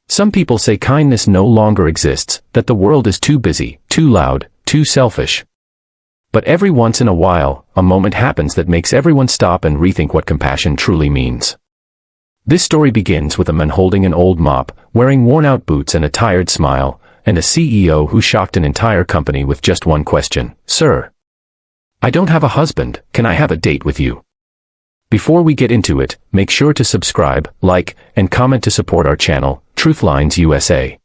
Some people say kindness no longer exists, that the world is too busy, too loud, too selfish. But every once in a while, a moment happens that makes everyone stop and rethink what compassion truly means. This story begins with a man holding an old mop, wearing worn-out boots and a tired smile, and a CEO who shocked an entire company with just one question: "Sir, I don't have a husband, can I have a date with you?" Before we get into it, make sure to subscribe, like, and comment to support our channel, TruthLines USA.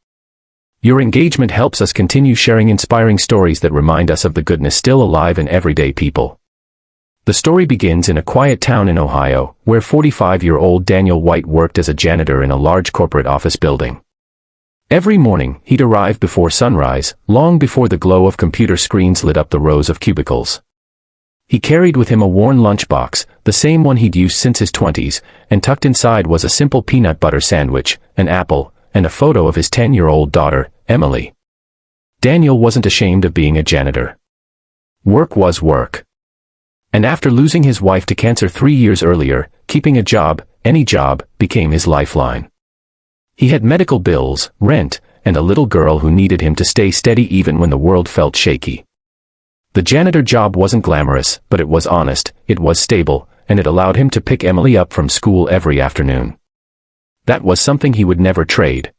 Your engagement helps us continue sharing inspiring stories that remind us of the goodness still alive in everyday people. The story begins in a quiet town in Ohio, where 45-year-old Daniel White worked as a janitor in a large corporate office building. Every morning, he'd arrive before sunrise, long before the glow of computer screens lit up the rows of cubicles. He carried with him a worn lunchbox, the same one he'd used since his 20s, and tucked inside was a simple peanut butter sandwich, an apple, and a photo of his 10-year-old daughter, Emily. Daniel wasn't ashamed of being a janitor. Work was work. And after losing his wife to cancer 3 years earlier, keeping a job, any job, became his lifeline. He had medical bills, rent, and a little girl who needed him to stay steady even when the world felt shaky. The janitor job wasn't glamorous, but it was honest, it was stable, and it allowed him to pick Emily up from school every afternoon. That was something he would never trade.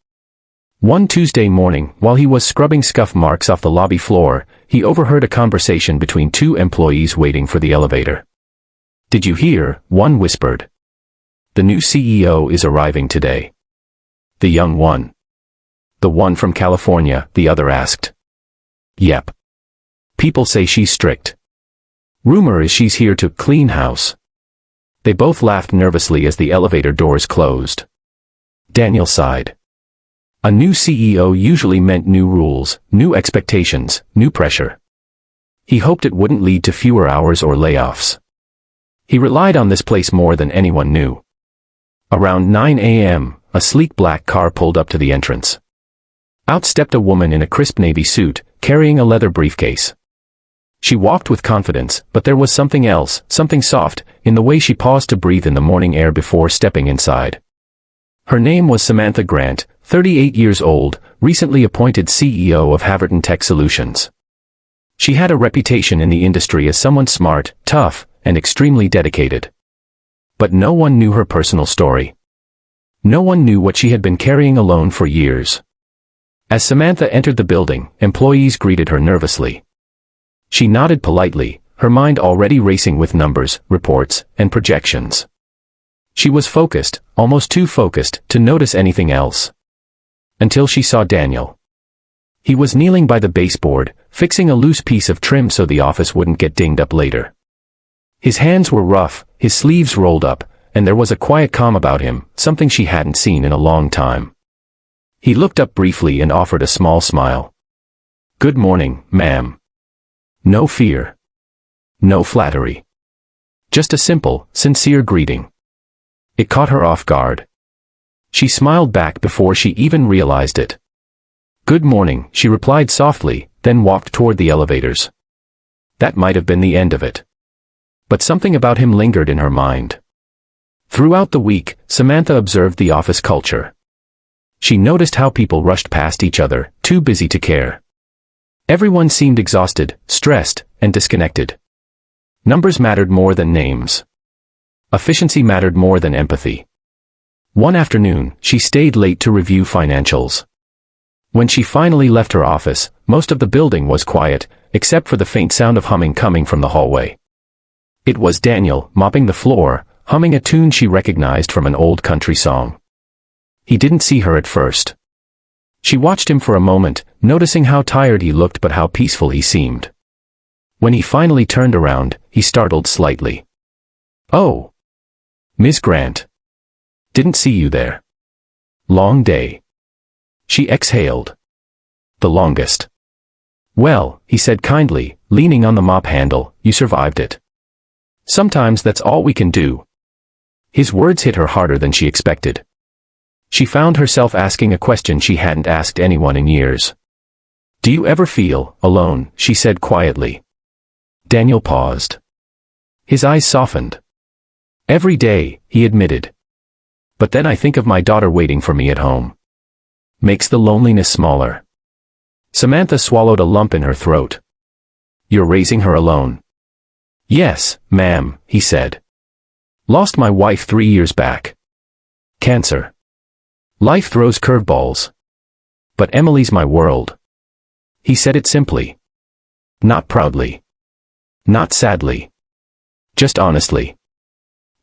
One Tuesday morning, while he was scrubbing scuff marks off the lobby floor, he overheard a conversation between two employees waiting for the elevator. "Did you hear?" one whispered. "The new CEO is arriving today." "The young one?" "The one from California," the other asked. "Yep. People say she's strict. Rumor is she's here to clean house." They both laughed nervously as the elevator doors closed. Daniel sighed. A new CEO usually meant new rules, new expectations, new pressure. He hoped it wouldn't lead to fewer hours or layoffs. He relied on this place more than anyone knew. Around 9 a.m., a sleek black car pulled up to the entrance. Out stepped a woman in a crisp navy suit, carrying a leather briefcase. She walked with confidence, but there was something else, something soft, in the way she paused to breathe in the morning air before stepping inside. Her name was Samantha Grant, 38 years old, recently appointed CEO of Haverton Tech Solutions. She had a reputation in the industry as someone smart, tough, and extremely dedicated. But no one knew her personal story. No one knew what she had been carrying alone for years. As Samantha entered the building, employees greeted her nervously. She nodded politely, her mind already racing with numbers, reports, and projections. She was focused, almost too focused, to notice anything else. Until she saw Daniel. He was kneeling by the baseboard, fixing a loose piece of trim so the office wouldn't get dinged up later. His hands were rough, his sleeves rolled up, and there was a quiet calm about him, something she hadn't seen in a long time. He looked up briefly and offered a small smile. "Good morning, ma'am." No fear. No flattery. Just a simple, sincere greeting. It caught her off guard. She smiled back before she even realized it. "Good morning," she replied softly, then walked toward the elevators. That might have been the end of it. But something about him lingered in her mind. Throughout the week, Samantha observed the office culture. She noticed how people rushed past each other, too busy to care. Everyone seemed exhausted, stressed, and disconnected. Numbers mattered more than names. Efficiency mattered more than empathy. One afternoon, she stayed late to review financials. When she finally left her office, most of the building was quiet, except for the faint sound of humming coming from the hallway. It was Daniel, mopping the floor, humming a tune she recognized from an old country song. He didn't see her at first. She watched him for a moment, noticing how tired he looked but how peaceful he seemed. When he finally turned around, he startled slightly. "Oh, Miss Grant. Didn't see you there. Long day." She exhaled. "The longest." "Well," he said kindly, leaning on the mop handle, "you survived it. Sometimes that's all we can do." His words hit her harder than she expected. She found herself asking a question she hadn't asked anyone in years. "Do you ever feel alone?" she said quietly. Daniel paused. His eyes softened. "Every day," he admitted. "But then I think of my daughter waiting for me at home. makes the loneliness smaller. Samantha swallowed a lump in her throat. You're raising her alone? Yes, ma'am, he said. Lost my wife 3 years back. Cancer. Life throws curveballs. But Emily's my world. He said it simply. Not proudly. Not sadly. Just honestly.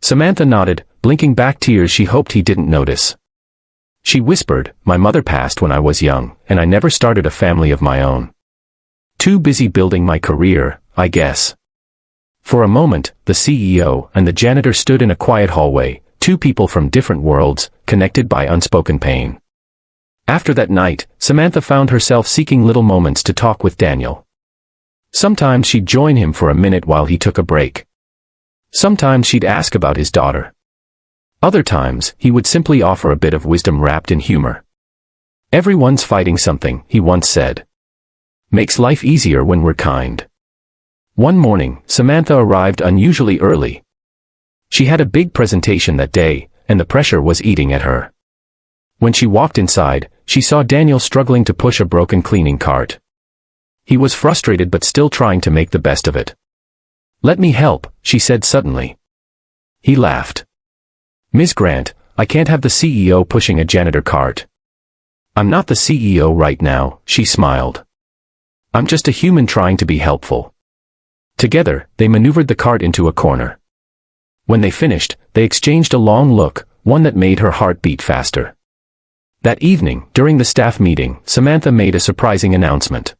Samantha nodded, blinking back tears she hoped he didn't notice. She whispered, my mother passed when I was young, and I never started a family of my own. Too busy building my career, I guess. For a moment, the CEO and the janitor stood in a quiet hallway, two people from different worlds, connected by unspoken pain. After that night, Samantha found herself seeking little moments to talk with Daniel. Sometimes she'd join him for a minute while he took a break. Sometimes she'd ask about his daughter. Other times, he would simply offer a bit of wisdom wrapped in humor. Everyone's fighting something, he once said. Makes life easier when we're kind. One morning, Samantha arrived unusually early. She had a big presentation that day, and the pressure was eating at her. When she walked inside, she saw Daniel struggling to push a broken cleaning cart. He was frustrated but still trying to make the best of it. Let me help, she said suddenly. He laughed. Ms. Grant, I can't have the CEO pushing a janitor cart. I'm not the CEO right now, she smiled. I'm just a human trying to be helpful. Together, they maneuvered the cart into a corner. When they finished, they exchanged a long look, one that made her heart beat faster. That evening, during the staff meeting, Samantha made a surprising announcement.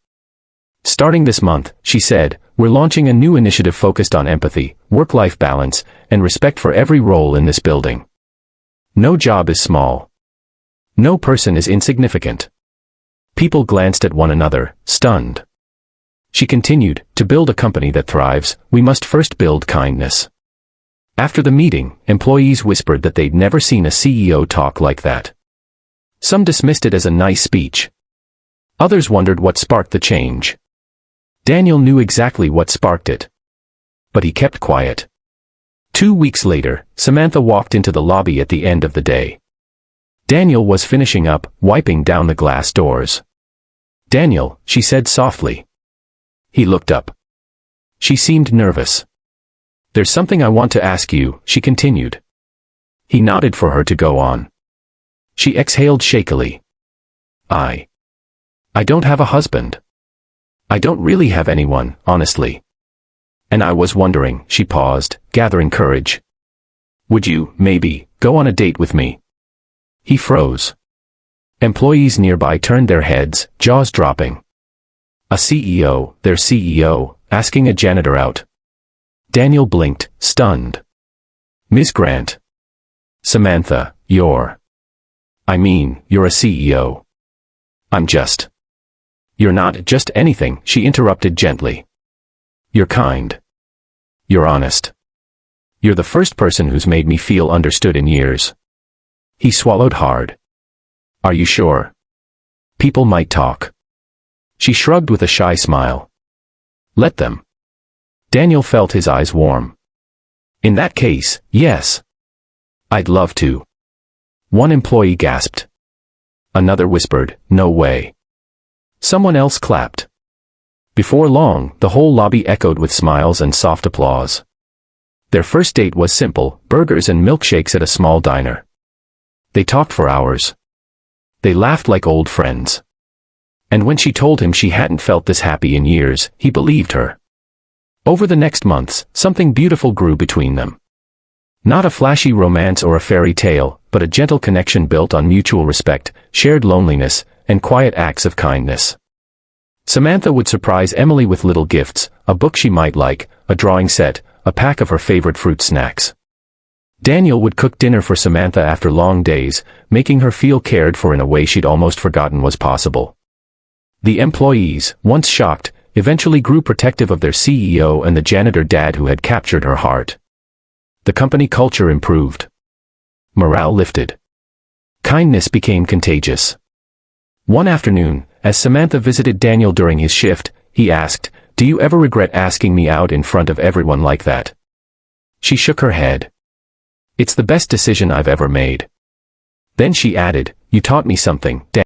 Starting this month, she said, we're launching a new initiative focused on empathy, work-life balance, and respect for every role in this building. No job is small. No person is insignificant. People glanced at one another, stunned. She continued, to build a company that thrives, we must first build kindness. After the meeting, employees whispered that they'd never seen a CEO talk like that. Some dismissed it as a nice speech. Others wondered what sparked the change. Daniel knew exactly what sparked it. But he kept quiet. 2 weeks later, Samantha walked into the lobby at the end of the day. Daniel was finishing up, wiping down the glass doors. Daniel, she said softly. He looked up. She seemed nervous. There's something I want to ask you, she continued. He nodded for her to go on. She exhaled shakily. I don't have a husband. I don't really have anyone, honestly. And I was wondering, she paused, gathering courage. Would you, maybe, go on a date with me? He froze. Employees nearby turned their heads, jaws dropping. A CEO, their CEO, asking a janitor out. Daniel blinked, stunned. Ms. Grant. Samantha, you're a CEO. You're not just anything, she interrupted gently. You're kind. You're honest. You're the first person who's made me feel understood in years. He swallowed hard. Are you sure? People might talk. She shrugged with a shy smile. Let them. Daniel felt his eyes warm. In that case, yes. I'd love to. One employee gasped. Another whispered, no way. Someone else clapped. Before long, the whole lobby echoed with smiles and soft applause. Their first date was simple, burgers and milkshakes at a small diner. They talked for hours. They laughed like old friends. And when she told him she hadn't felt this happy in years, he believed her. Over the next months, something beautiful grew between them. Not a flashy romance or a fairy tale, but a gentle connection built on mutual respect, shared loneliness, and quiet acts of kindness. Samantha would surprise Emily with little gifts, a book she might like, a drawing set, a pack of her favorite fruit snacks. Daniel would cook dinner for Samantha after long days, making her feel cared for in a way she'd almost forgotten was possible. The employees, once shocked, eventually grew protective of their CEO and the janitor dad who had captured her heart. The company culture improved. Morale lifted. Kindness became contagious. One afternoon, as Samantha visited Daniel during his shift, he asked, "Do you ever regret asking me out in front of everyone like that?" She shook her head. "It's the best decision I've ever made." Then she added, "You taught me something,